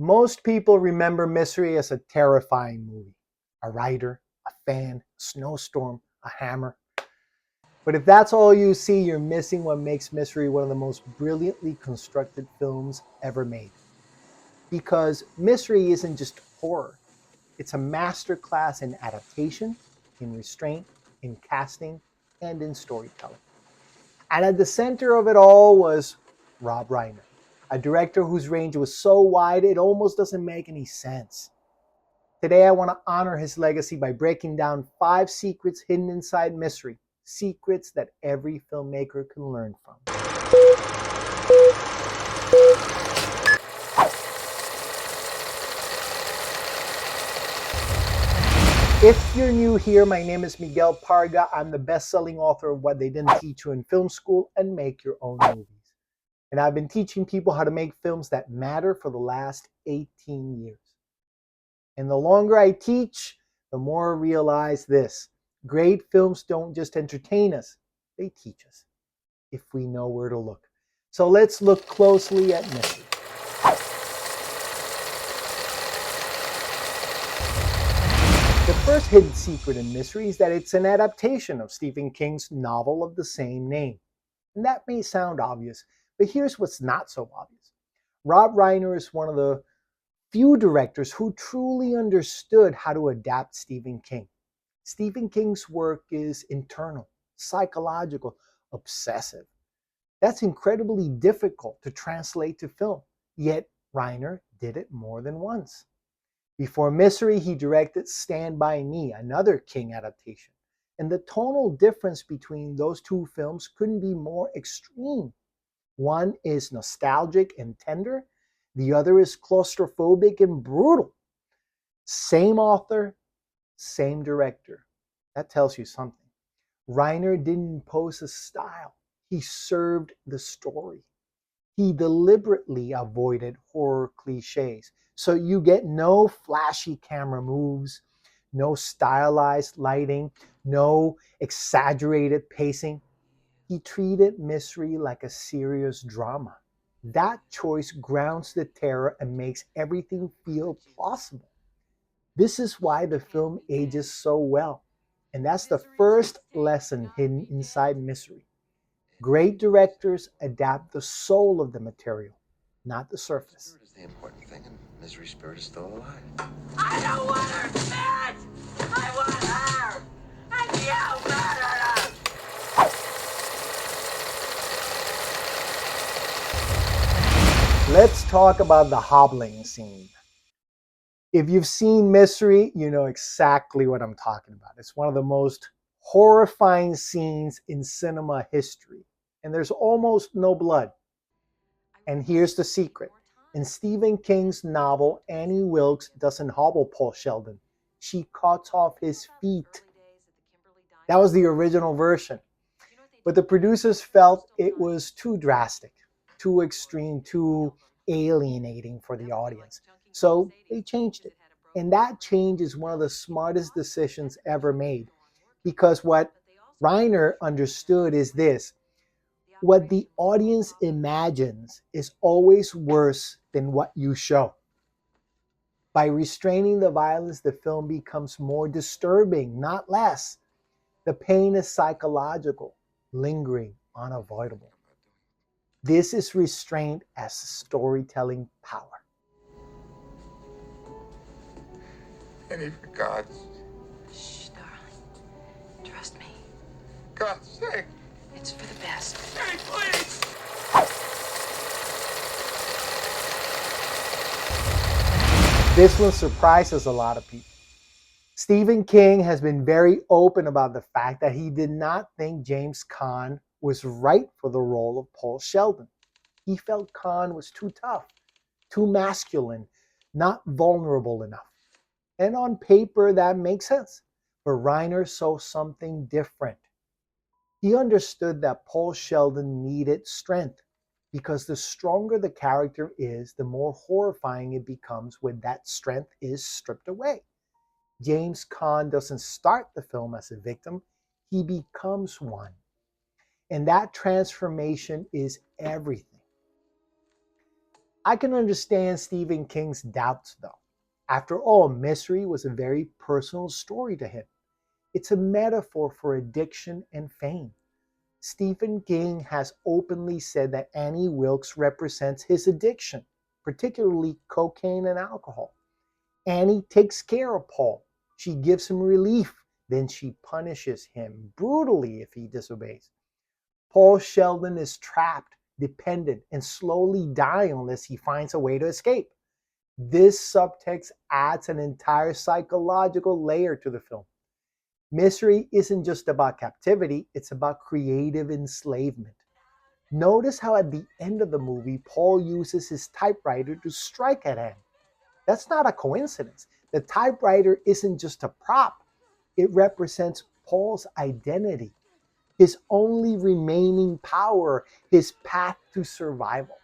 Most people remember Mystery as a terrifying movie. A writer, a fan, a snowstorm, a hammer. But if that's all you see, you're missing what makes Mystery one of the most brilliantly constructed films ever made. Because Mystery isn't just horror, it's a masterclass in adaptation, in restraint, in casting, and in storytelling. And at the center of it all was Rob Reiner, a director whose range was so wide it almost doesn't make any sense. Today, I want to honor his legacy by breaking down 5 secrets hidden inside Mystery, secrets that every filmmaker can learn from. If you're new here, my name is Miguel Parga. I'm the best-selling author of What They Didn't Teach You in Film School and Make Your Own Movies. And I've been teaching people how to make films that matter for the last 18 years. And the longer I teach, the more I realize this. Great films don't just entertain us, they teach us, if we know where to look. So let's look closely at Mystery. The first hidden secret in Mystery is that it's an adaptation of Stephen King's novel of the same name. And that may sound obvious, but here's what's not so obvious. Rob Reiner is one of the few directors who truly understood how to adapt Stephen King. Stephen King's work is internal, psychological, obsessive. That's incredibly difficult to translate to film, yet Reiner did it more than once. Before Mystery, he directed Stand By Me, another King adaptation. And the tonal difference between those two films couldn't be more extreme. One is nostalgic and tender, the other is claustrophobic and brutal. Same author, same director. That tells you something. Reiner didn't impose a style. He served the story. He deliberately avoided horror cliches. So you get no flashy camera moves, no stylized lighting, no exaggerated pacing. He treated Mystery like a serious drama. That choice grounds the terror and makes everything feel plausible. This is why the film ages so well. And that's the first lesson hidden inside Mystery. Great directors adapt the soul of the material, not the surface. Spirit is the important thing, and Mystery's spirit is still alive. I don't want her dead! I want her! And you murdered her! Let's talk about the hobbling scene. If you've seen Mystery, you know exactly what I'm talking about. It's one of the most horrifying scenes in cinema history. And there's almost no blood. And here's the secret. In Stephen King's novel, Annie Wilkes doesn't hobble Paul Sheldon. She cuts off his feet. That was the original version. But the producers felt it was too drastic, too extreme, too alienating for the audience. So they changed it. And that change is one of the smartest decisions ever made. Because what Reiner understood is this: what the audience imagines is always worse than what you show. By restraining the violence, the film becomes more disturbing, not less. The pain is psychological, lingering, unavoidable. This is restraint as storytelling power. Annie, for God's, Shh, darling. Trust me. God's sake. It's for the best. Annie, please. This one surprises a lot of people. Stephen King has been very open about the fact that he did not think James Caan was right for the role of Paul Sheldon. He felt Caan was too tough, too masculine, not vulnerable enough. And on paper, that makes sense. But Reiner saw something different. He understood that Paul Sheldon needed strength, because the stronger the character is, the more horrifying it becomes when that strength is stripped away. James Caan doesn't start the film as a victim, he becomes one. And that transformation is everything. I can understand Stephen King's doubts, though. After all, Misery was a very personal story to him. It's a metaphor for addiction and fame. Stephen King has openly said that Annie Wilkes represents his addiction, particularly cocaine and alcohol. Annie takes care of Paul. She gives him relief, then she punishes him brutally if he disobeys. Paul Sheldon is trapped, dependent, and slowly dying unless he finds a way to escape. This subtext adds an entire psychological layer to the film. Misery isn't just about captivity, it's about creative enslavement. Notice how at the end of the movie, Paul uses his typewriter to strike at Anne. That's not a coincidence. The typewriter isn't just a prop, it represents Paul's identity, his only remaining power, his path to survival.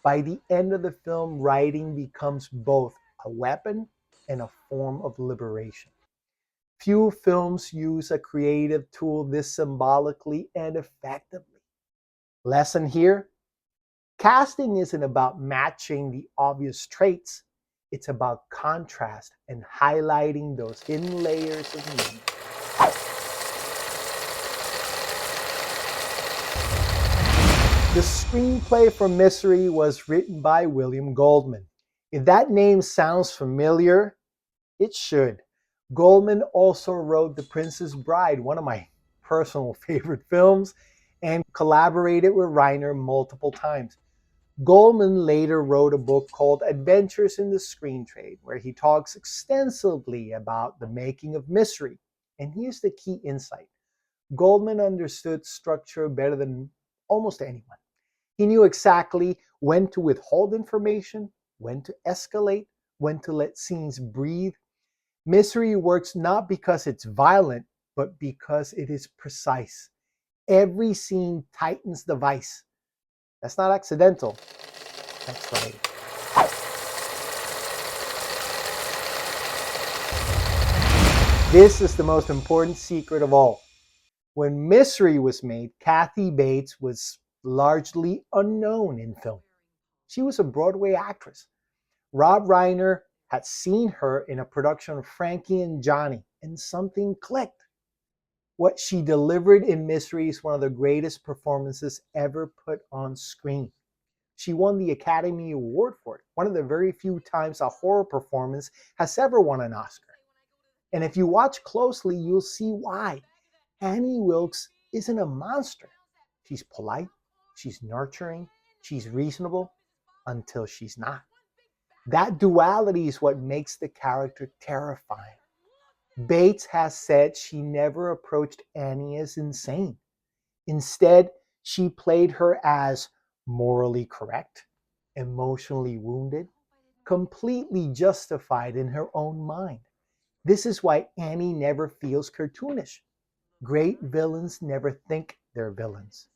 By the end of the film, writing becomes both a weapon and a form of liberation. Few films use a creative tool this symbolically and effectively. Lesson here: casting isn't about matching the obvious traits, it's about contrast and highlighting those hidden layers of meaning. The screenplay for Misery was written by William Goldman. If that name sounds familiar, it should. Goldman also wrote The Princess Bride, one of my personal favorite films, and collaborated with Reiner multiple times. Goldman later wrote a book called Adventures in the Screen Trade, where he talks extensively about the making of Misery. And here's the key insight: Goldman understood structure better than almost anyone. He knew exactly when to withhold information, when to escalate, when to let scenes breathe. Misery works not because it's violent, but because it is precise. Every scene tightens the vice. That's not accidental. That's right. This is the most important secret of all. When Misery was made, Kathy Bates was largely unknown in film. She was a Broadway actress. Rob Reiner had seen her in a production of Frankie and Johnny, and something clicked. What she delivered in Misery is one of the greatest performances ever put on screen. She won the Academy Award for it, one of the very few times a horror performance has ever won an Oscar. And if you watch closely, you'll see why. Annie Wilkes isn't a monster. She's polite, she's nurturing, she's reasonable until she's not. That duality is what makes the character terrifying. Bates has said she never approached Annie as insane. Instead, she played her as morally correct, emotionally wounded, completely justified in her own mind. This is why Annie never feels cartoonish. Great villains never think they're villains.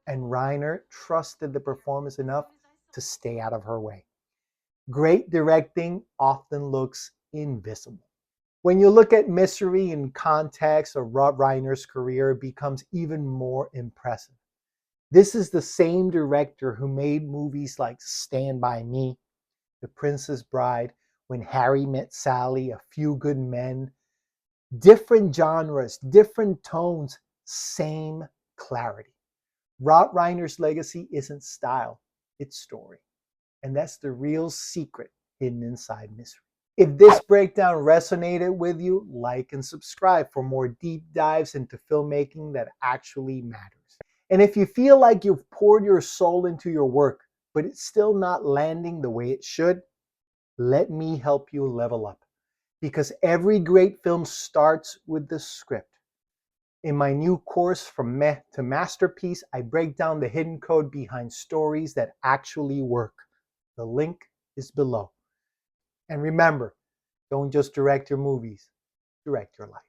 And Reiner trusted the performance enough to stay out of her way. Great directing often looks invisible. When you look at Misery in context of Rob Reiner's career, it becomes even more impressive. This is the same director who made movies like Stand By Me, The Princess Bride, When Harry Met Sally, A Few Good Men. Different genres, different tones, same clarity. Rob Reiner's legacy isn't style, it's story. And that's the real secret hidden inside Misery. If this breakdown resonated with you, like and subscribe for more deep dives into filmmaking that actually matters. And if you feel like you've poured your soul into your work, but it's still not landing the way it should, let me help you level up. Because every great film starts with the script. In my new course, From Meh to Masterpiece, I break down the hidden code behind stories that actually work. The link is below. And remember, don't just direct your movies, direct your life.